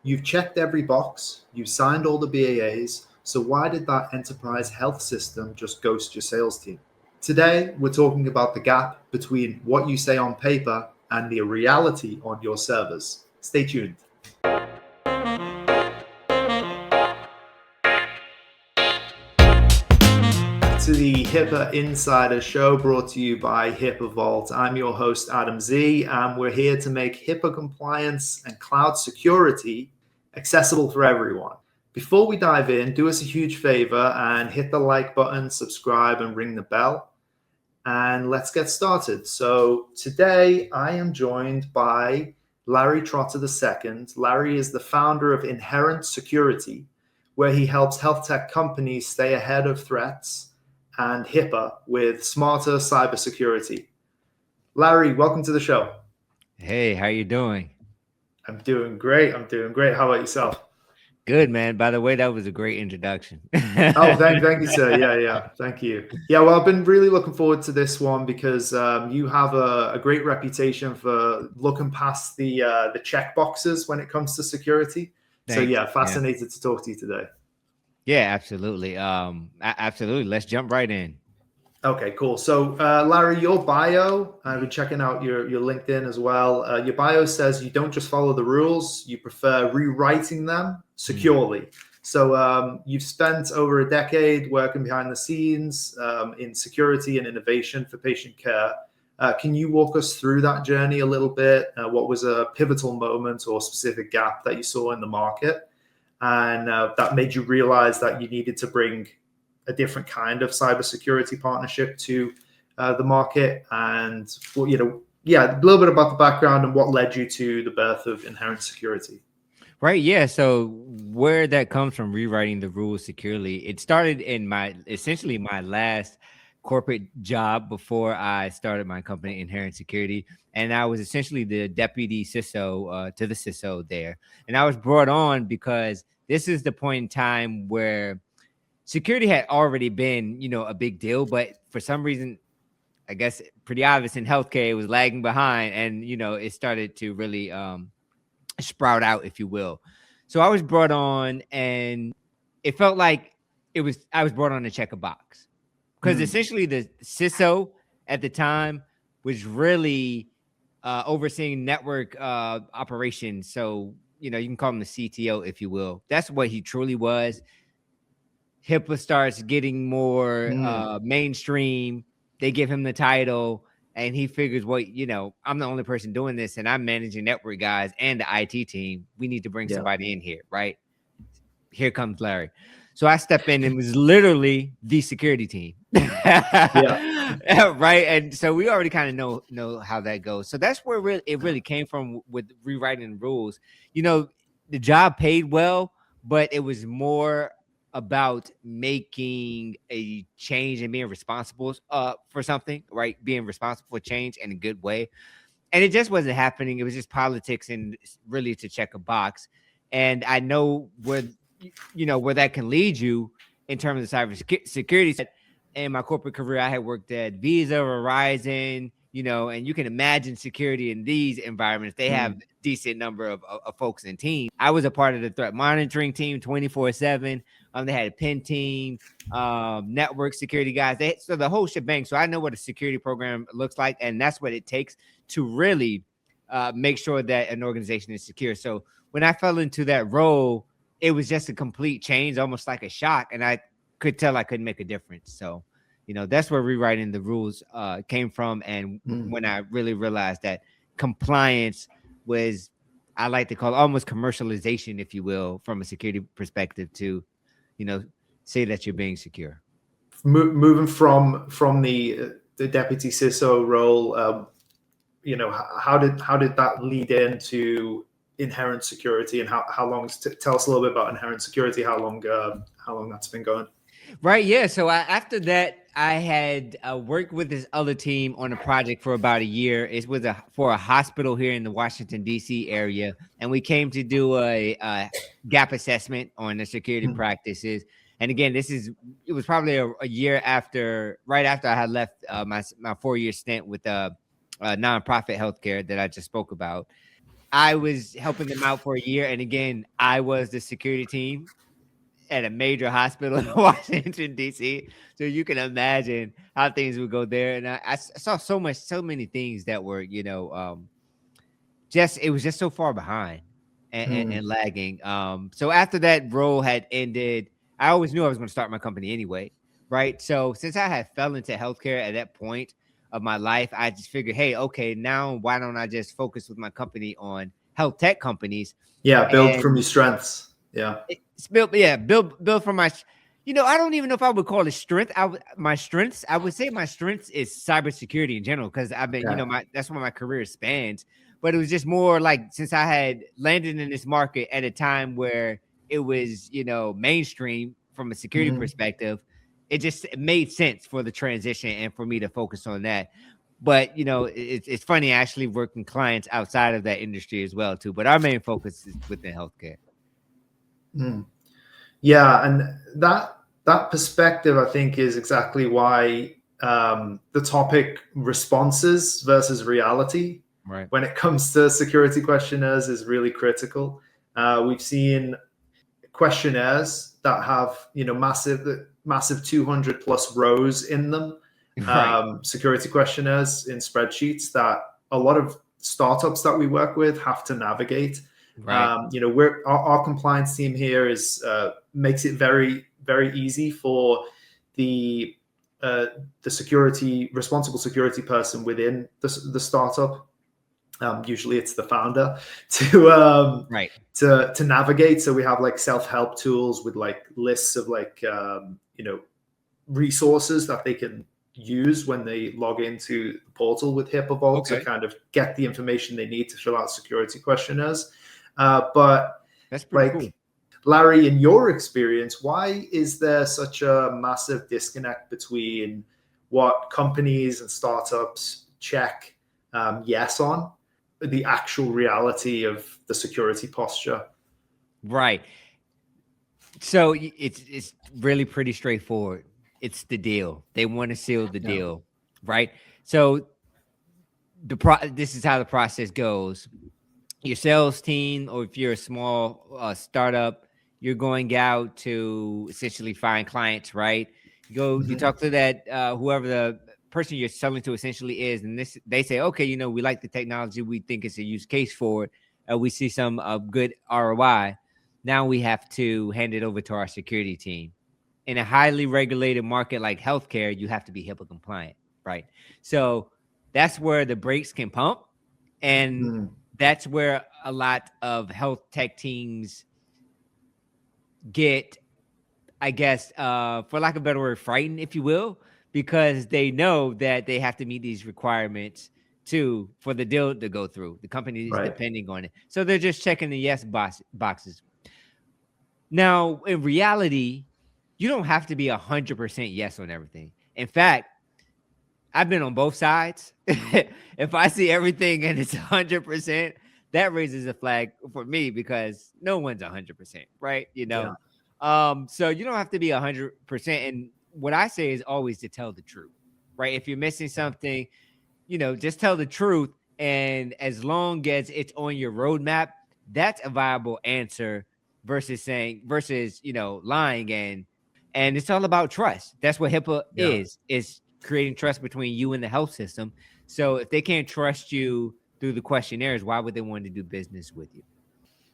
You've checked every box, you've signed all the BAAs, so why did that enterprise health system just ghost your sales team? Today, we're talking about the gap between what you say on paper and the reality on your servers. Stay tuned. To the HIPAA Insider Show, brought to you by HIPAA Vault. I'm your host, Adam Z, and we're here to make HIPAA compliance and cloud security accessible for everyone. Before we dive in, do us a huge favor and hit the like button, subscribe, and ring the bell. And let's get started. So today I am joined by Larry Trotter II. Larry is the founder of Inherent Security, where he helps health tech companies stay ahead of threats and HIPAA with smarter cybersecurity. Larry, welcome to the show. Hey, how you doing? I'm doing great. How about yourself? Good, man. By the way, that was a great introduction. Oh, thank you, sir. Yeah. Thank you. Yeah, well, I've been really looking forward to this one because you have a great reputation for looking past the check boxes when it comes to security. Thanks. So yeah, fascinated to talk to you today. Yeah, absolutely. Absolutely. Let's jump right in. Okay, cool. So, Larry, your bio, I've been checking out your LinkedIn as well. Your bio says you don't just follow the rules, you prefer rewriting them securely. So you've spent over a decade working behind the scenes in security and innovation for patient care. Can you walk us through that journey a little bit? What was a pivotal moment or specific gap that you saw in the market? And that made you realize that you needed to bring a different kind of cybersecurity partnership to the market, and a little bit about the background and what led you to the birth of Inherent Security. Right. Yeah. So where that comes from, rewriting the rules securely, it started in essentially my last corporate job before I started my company, Inherent Security. And I was essentially the deputy CISO to the CISO there. And I was brought on because this is the point in time where security had already been, a big deal, but for some reason, I guess pretty obvious in healthcare, it was lagging behind, and it started to really sprout out, if you will. So I was brought on, and it felt like I was brought on to check a box, because essentially the CISO at the time was really overseeing network operations. So you can call him the CTO, if you will. That's what he truly was. HIPAA starts getting more mainstream. They give him the title, and he figures, well, I'm the only person doing this, and I'm managing network guys and the IT team. We need to bring somebody in here, right? Here comes Larry. So I step in and was literally the security team. Right. And so we already kind of know how that goes. So that's where it really came from with rewriting rules. The job paid well, but it was more about making a change and being responsible for something, right? Being responsible for change in a good way. And it just wasn't happening. It was just politics and really to check a box. And I know where that can lead you in terms of cybersecurity. In my corporate career, I had worked at Visa, Verizon, and you can imagine security in these environments. They have a decent number of folks and teams. I was a part of the threat monitoring team 24/7. They had a pen team, network security guys. So the whole shebang. So I know what a security program looks like, and that's what it takes to really make sure that an organization is secure. So when I fell into that role, it was just a complete change, almost like a shock, and I could tell I couldn't make a difference. So, that's where rewriting the rules came from, and when I really realized that compliance was, I like to call it almost commercialization, if you will, from a security perspective to say that you're being secure. Moving from the deputy CISO role, how did that lead into Inherent Security, and how long? Tell us a little bit about Inherent Security. How long that's been going? Right. Yeah. So after that, I had worked with this other team on a project for about a year. It was for a hospital here in the Washington, D.C. area. And we came to do a gap assessment on the security practices. And again, it was probably a year right after I had left my 4-year stint with nonprofit healthcare that I just spoke about. I was helping them out for a year, and again, I was the security team at a major hospital in Washington, D.C. So you can imagine how things would go there. And I saw so many things that were, it was just so far behind and lagging. So after that role had ended, I always knew I was going to start my company anyway, right? So since I had fell into healthcare at that point of my life, I just figured, hey, okay, now why don't I just focus with my company on health tech companies? Yeah, build from your strengths. Yeah. It's build from my, I don't even know if I would call it strength. My strengths, I would say my strengths is cybersecurity in general, because I've been, that's where my career spans. But it was just more like, since I had landed in this market at a time where it was, mainstream from a security perspective, it made sense for the transition and for me to focus on that. But it's funny, actually working clients outside of that industry as well too. But our main focus is within healthcare. Yeah, and that perspective, I think, is exactly why the topic responses versus reality, right, when it comes to security questionnaires, is really critical. We've seen questionnaires that have massive 200 plus rows in them, right, security questionnaires in spreadsheets that a lot of startups that we work with have to navigate. right. Our compliance team here makes it very, very easy for the responsible security person within the startup. Usually it's the founder to navigate. So we have like self-help tools with like lists of resources that they can use when they log into the portal with HIPAA Vault to kind of get the information they need to fill out security questionnaires. But that's pretty cool. Larry, in your experience, why is there such a massive disconnect between what companies and startups check yes on, the actual reality of the security posture? Right. So it's really pretty straightforward. It's the deal. They want to seal the deal, right? So this is how the process goes. Your sales team, or if you're a small startup, you're going out to essentially find clients, right? You talk to that whoever the person you're selling to essentially is, and they say, okay, we like the technology, we think it's a use case for it, we see some good ROI. Now we have to hand it over to our security team. In a highly regulated market like healthcare, you have to be HIPAA compliant, right? So that's where the brakes can pump, and that's where a lot of health tech teams get, I guess, for lack of a better word, frightened, if you will, because they know that they have to meet these requirements for the deal to go through. The company is depending on it. So they're just checking the yes boxes. Now, in reality, you don't have to be 100% yes on everything. In fact, I've been on both sides. If I see everything and it's 100%, that raises a flag for me, because no one's 100%, right? So you don't have to be 100%. And what I say is always to tell the truth, right? If you're missing something, just tell the truth. And as long as it's on your roadmap, that's a viable answer versus lying. And it's all about trust. That's what HIPAA is creating trust between you and the health system. So if they can't trust you through the questionnaires, why would they want to do business with you?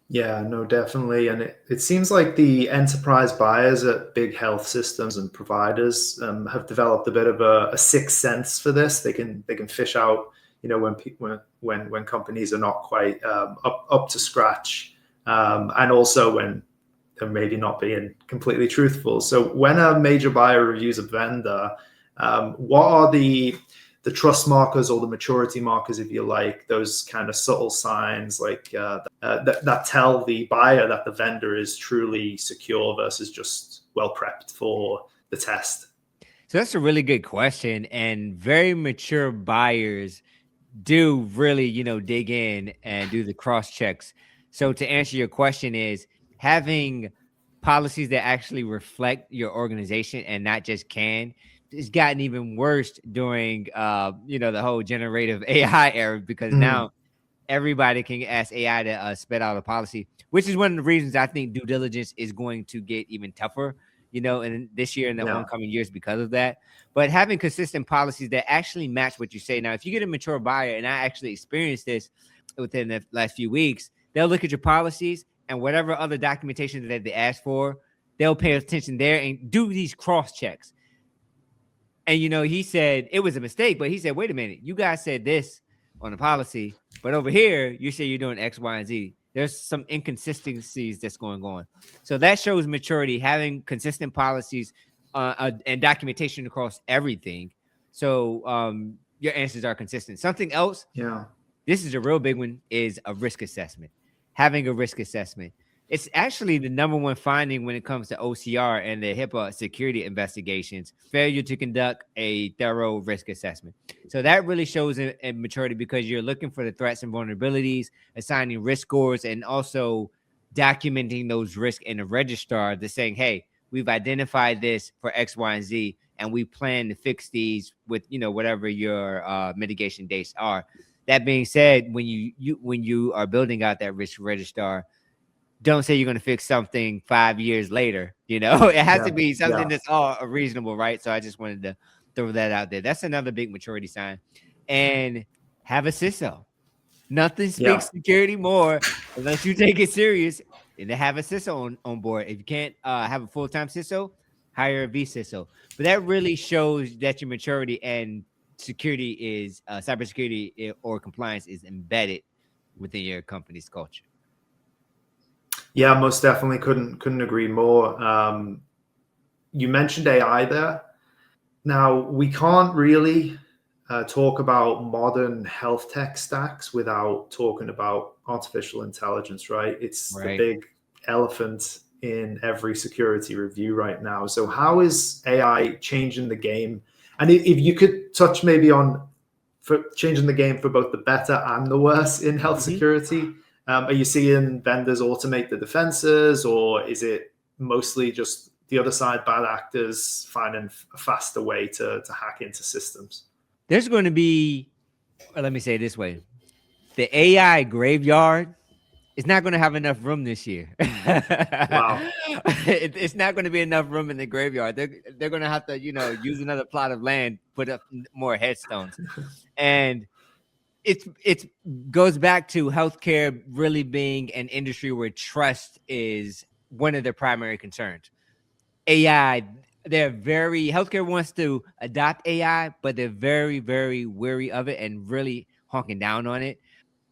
Yeah, no, definitely. And it seems like the enterprise buyers at big health systems and providers have developed a bit of a sixth sense for this. They can fish out, when companies are not quite up to scratch, and also when they're maybe not being completely truthful. So when a major buyer reviews a vendor, what are the trust markers or the maturity markers, if you like, those kind of subtle signs that tell the buyer that the vendor is truly secure versus just well prepped for the test? So that's a really good question. And very mature buyers do really, dig in and do the cross checks. So to answer your question is having policies that actually reflect your organization and not just it's gotten even worse during the whole generative AI era, because now everybody can ask AI to spit out a policy, which is one of the reasons I think due diligence is going to get even tougher, in this year and the oncoming years because of that. But having consistent policies that actually match what you say. Now, if you get a mature buyer, and I actually experienced this within the last few weeks, they'll look at your policies and whatever other documentation that they ask for, they'll pay attention there and do these cross checks. And, he said it was a mistake, but he said, wait a minute, you guys said this on the policy, but over here, you say you're doing X, Y, and Z. There's some inconsistencies that's going on. So that shows maturity, having consistent policies and documentation across everything. So your answers are consistent. Something else, this is a real big one, is a risk assessment. Having a risk assessment. It's actually the number one finding when it comes to OCR and the HIPAA security investigations, failure to conduct a thorough risk assessment. So that really shows in maturity because you're looking for the threats and vulnerabilities, assigning risk scores, and also documenting those risks in a registrar that's saying, hey, we've identified this for X, Y, and Z, and we plan to fix these with, whatever your mitigation dates are. That being said, when you are building out that risk registrar, don't say you're going to fix something 5 years later. It has to be something that's all reasonable, right? So I just wanted to throw that out there. That's another big maturity sign. And have a CISO. Nothing speaks security more unless you take it serious and to have a CISO on board. If you can't have a full-time CISO, hire a vCISO. But that really shows that your maturity and security is cybersecurity or compliance is embedded within your company's culture. Yeah, most definitely couldn't agree more. You mentioned AI there. Now, we can't really talk about modern health tech stacks without talking about artificial intelligence, right? It's the big elephant in every security review right now. So how is AI changing the game? And if you could touch maybe on for changing the game for both the better and the worse in health security. Are you seeing vendors automate the defenses, or is it mostly just the other side, bad actors finding a faster way to hack into systems? There's going to be, let me say it this way, the AI graveyard is not going to have enough room this year. Wow. It's not going to be enough room in the graveyard. They're going to have to, use another plot of land, put up more headstones. And it goes back to healthcare really being an industry where trust is one of their primary concerns. AI, healthcare wants to adopt AI, but they're very, very wary of it and really honking down on it.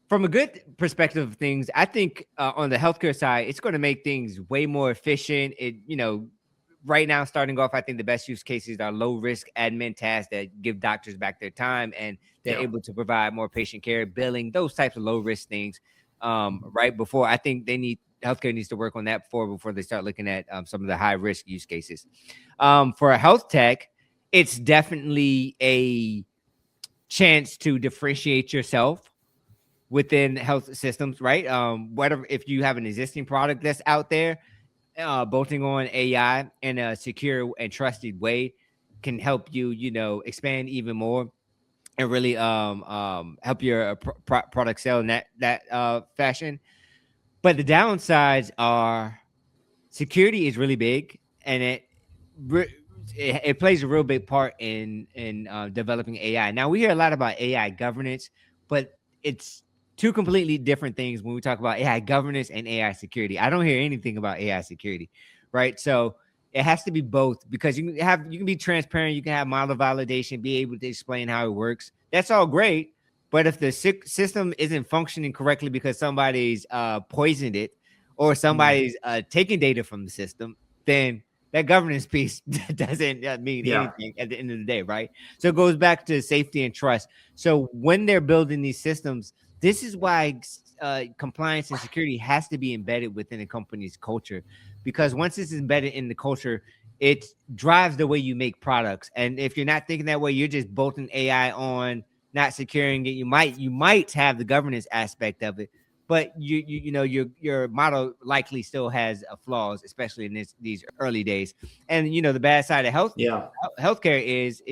From a good perspective of things, I think on the healthcare side, it's going to make things way more efficient. Right now, starting off, I think the best use cases are low risk admin tasks that give doctors back their time and they're able to provide more patient care, billing, those types of low risk things. Right before, I think healthcare needs to work on that before they start looking at some of the high risk use cases. For a health tech, it's definitely a chance to differentiate yourself within health systems, right? Whatever, if you have an existing product that's out there, bolting on AI in a secure and trusted way can help you, expand even more and really help your product sell in that fashion. But the downsides are security is really big, and it plays a real big part in developing AI. Now, we hear a lot about AI governance, but it's two completely different things when we talk about AI governance and AI security. I don't hear anything about AI security, right? So it has to be both, because you can be transparent, you can have model validation, be able to explain how it works. That's all great, but if the system isn't functioning correctly because somebody's poisoned it or somebody's taking data from the system, then that governance piece doesn't mean anything at the end of the day, right? So it goes back to safety and trust. So when they're building these systems, this is why compliance and security has to be embedded within a company's culture, because once it's embedded in the culture, it drives the way you make products. And if you're not thinking that way, you're just bolting AI on, not securing it. You might have the governance aspect of it, but your model likely still has flaws, especially in these early days. And the bad side of healthcare is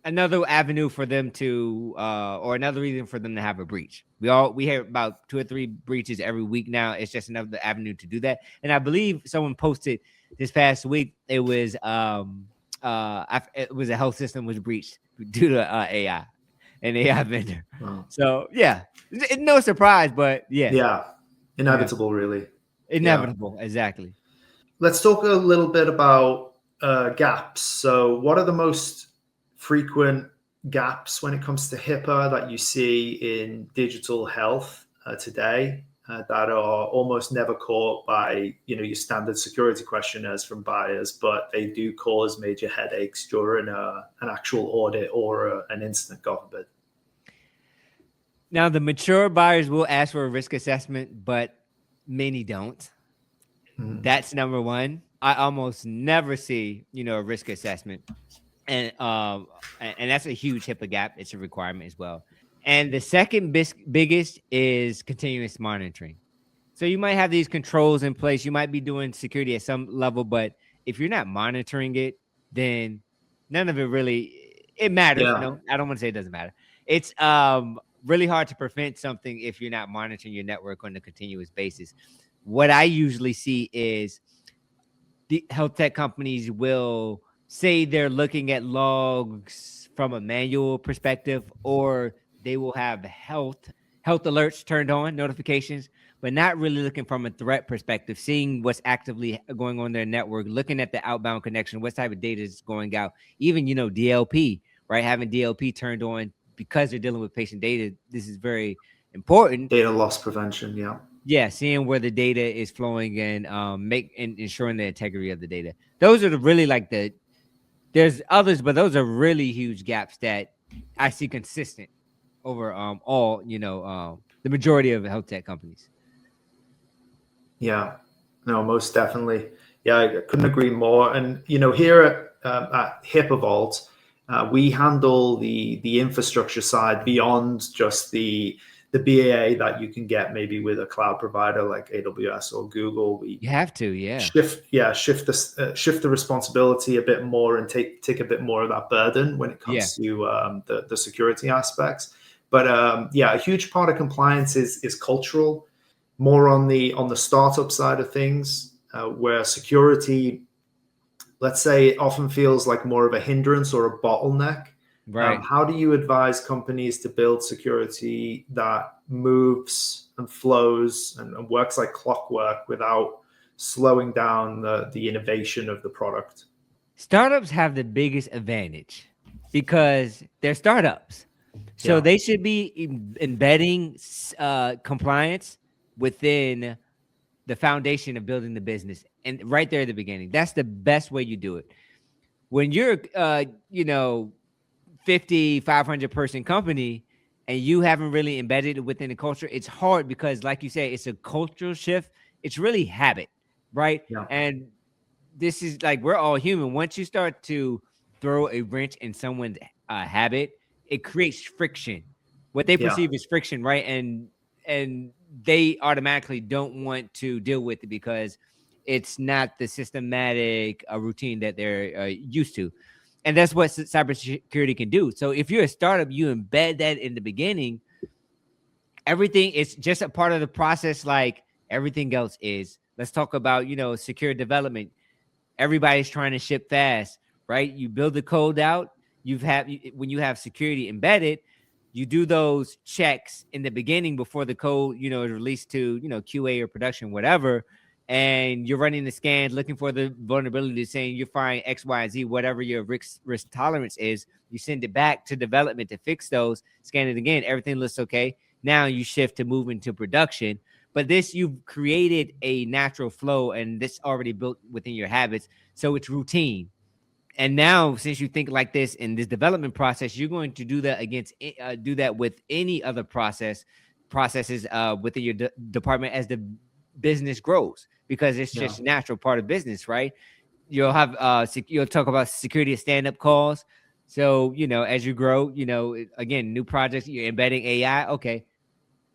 another avenue for them to or another reason for them to have a breach. We hear about 2 or 3 breaches every week now. It's just another avenue to do that. And I believe someone posted this past week, it was it was a health system was breached due to AI, an AI vendor. Wow. So yeah, it's no surprise, but Yeah, inevitable, really. Inevitable, exactly. Let's talk a little bit about gaps. So, what are the most frequent gaps when it comes to HIPAA that you see in digital health today that are almost never caught by your standard security questionnaires from buyers, but they do cause major headaches during an actual audit or an incident, God forbid? Now, the mature buyers will ask for a risk assessment, but many don't. That's number one. I almost never see, a risk assessment, and that's a huge HIPAA gap. It's a requirement as well. And the second biggest is continuous monitoring. So you might have these controls in place. You might be doing security at some level, but if you're not monitoring it, then none of it it matters. Yeah. No, I don't want to say it doesn't matter. It's really hard to prevent something if you're not monitoring your network on a continuous basis. What I usually see is the health tech companies will say they're looking at logs from a manual perspective, or they will have health alerts turned on, notifications, but not really looking from a threat perspective, seeing what's actively going on their network, looking at the outbound connection, what type of data is going out, even, DLP, right? Having DLP turned on because they're dealing with patient data. This is very important. Data loss prevention, yeah. Yeah, seeing where the data is flowing and ensuring the integrity of the data. Those are there's others, but those are really huge gaps that I see consistent over all, the majority of health tech companies. Yeah, no, most definitely. Yeah, I couldn't agree more. And here at HIPAA Vault, we handle the infrastructure side beyond just the BAA that you can get maybe with a cloud provider like AWS or Google. You have to, yeah. Shift the responsibility a bit more and take a bit more of that burden when it comes to the security aspects. But a huge part of compliance is cultural, more on the startup side of things, where security, let's say, it often feels like more of a hindrance or a bottleneck. Right. How do you advise companies to build security that moves and flows and works like clockwork without slowing down the innovation of the product? Startups have the biggest advantage because they're startups. So they should be embedding compliance within the foundation of building the business, and right there at the beginning. That's the best way you do it. When you're 50, 500 person company and you haven't really embedded it within the culture, it's hard because, like you say, it's a cultural shift. It's really habit, right? Yeah. And this is like, we're all human. Once you start to throw a wrench in someone's habit, it creates friction. What they perceive as friction, right? And they automatically don't want to deal with it because it's not the systematic routine that they're used to. And that's what cybersecurity can do. So if you're a startup, you embed that in the beginning. Everything is just a part of the process, like everything else is. Let's talk about, secure development. Everybody's trying to ship fast, right? You build the code out. When you have security embedded, you do those checks in the beginning before the code, is released to, QA or production, whatever. And you're running the scans, looking for the vulnerability, saying you find X, Y, and Z, whatever your risk tolerance is. You send it back to development to fix those, scan it again. Everything looks okay. Now you shift to moving to production. But you've created a natural flow, and this already built within your habits. So it's routine. And now, since you think like this in this development process, you're going to do that do that with any other processes within your department as the business grows, because it's just a natural part of business, right? You'll have you'll talk about security stand-up calls. So, as you grow, again, new projects, you're embedding AI. Okay,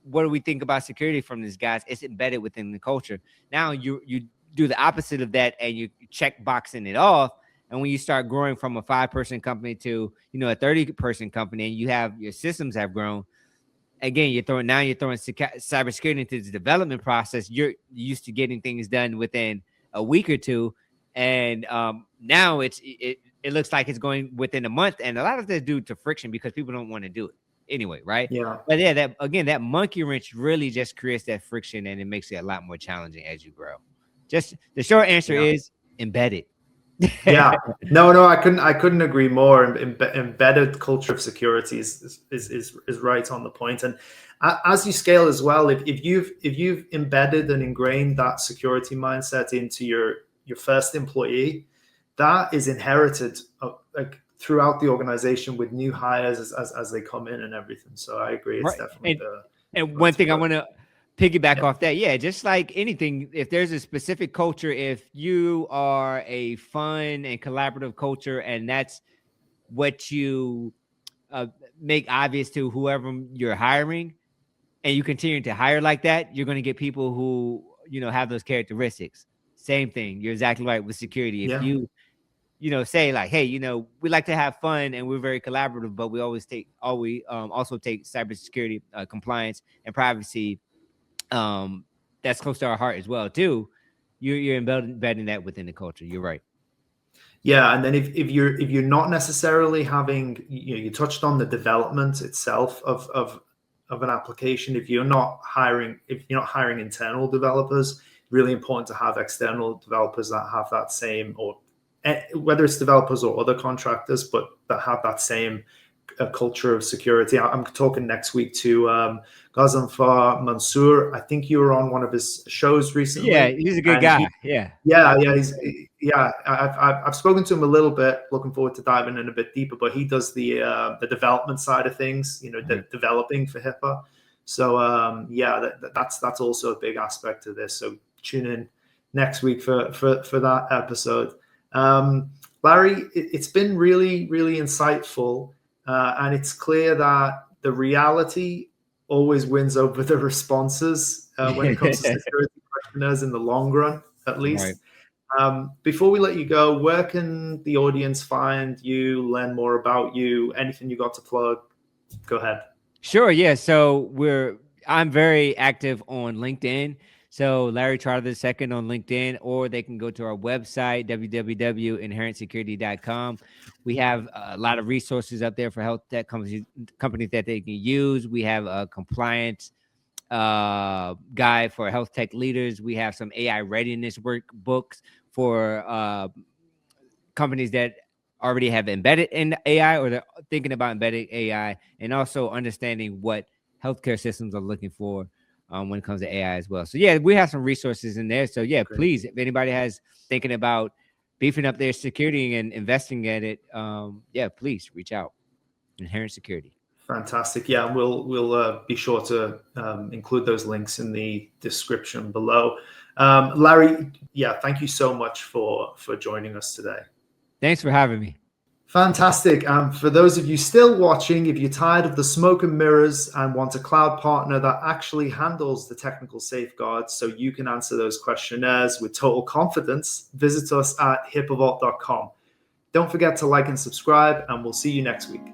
what do we think about security from these guys? It's embedded within the culture. Now you do the opposite of that, and you check boxing it off. And when you start growing from a 5-person company to, you know, a 30-person company, and you have your systems have grown, again, you're throwing cybersecurity into the development process. You're used to getting things done within a week or two, and now it looks like it's going within a month, and a lot of this due to friction because people don't want to do it anyway, right? Yeah. But yeah, that monkey wrench really just creates that friction, and it makes it a lot more challenging as you grow. Just the short answer is embedded. Yeah, no, I couldn't agree more. Embedded culture of security is right on the point. And as you scale as well, if you've embedded and ingrained that security mindset into your first employee, that is inherited like throughout the organization with new hires as they come in and everything. So I agree, it's definitely and one thing I want to piggyback off that, just like anything, if there's a specific culture, if you are a fun and collaborative culture, and that's what you make obvious to whoever you're hiring, and you continue to hire like that, you're going to get people who, you know, have those characteristics. Same thing, you're exactly right with security. If you say like, hey, you know, we like to have fun and we're very collaborative, but we also take cybersecurity compliance and privacy that's close to our heart as well too. You're embedding that within the culture. You're right. Yeah, and then if you're not necessarily having, you touched on the development itself of an application. If you're not hiring internal developers, really important to have external developers that have that same, or whether it's developers or other contractors, but that have that same culture of security. I'm talking next week to Ghazanfar Mansour. I think you were on one of his shows recently. Yeah, he's a good guy. I've spoken to him a little bit. Looking forward to diving in a bit deeper. But he does the development side of things. You know, developing for HIPAA. So that's also a big aspect of this. So tune in next week for that episode. Larry, it's been really, really insightful. And it's clear that the reality always wins over the responses when it comes to security questionnaires in the long run, at least. Right. Before we let you go, where can the audience find you, learn more about you, anything you got to plug? Go ahead. Sure. Yeah. So I'm very active on LinkedIn. So Larry Trotter II on LinkedIn, or they can go to our website, www.inherentsecurity.com. We have a lot of resources up there for health tech companies that they can use. We have a compliance guide for health tech leaders. We have some AI readiness workbooks for companies that already have embedded in AI, or they're thinking about embedding AI, and also understanding what healthcare systems are looking for when it comes to AI as well. So we have some resources in there. So great. Please, if anybody has thinking about beefing up their security and investing in it, please reach out. Inherent Security. Fantastic. Yeah, we'll be sure to include those links in the description below. Larry, thank you so much for joining us today. Thanks for having me. Fantastic. For those of you still watching, if you're tired of the smoke and mirrors and want a cloud partner that actually handles the technical safeguards so you can answer those questionnaires with total confidence, visit us at HIPAAVault.com. Don't forget to like and subscribe, and we'll see you next week.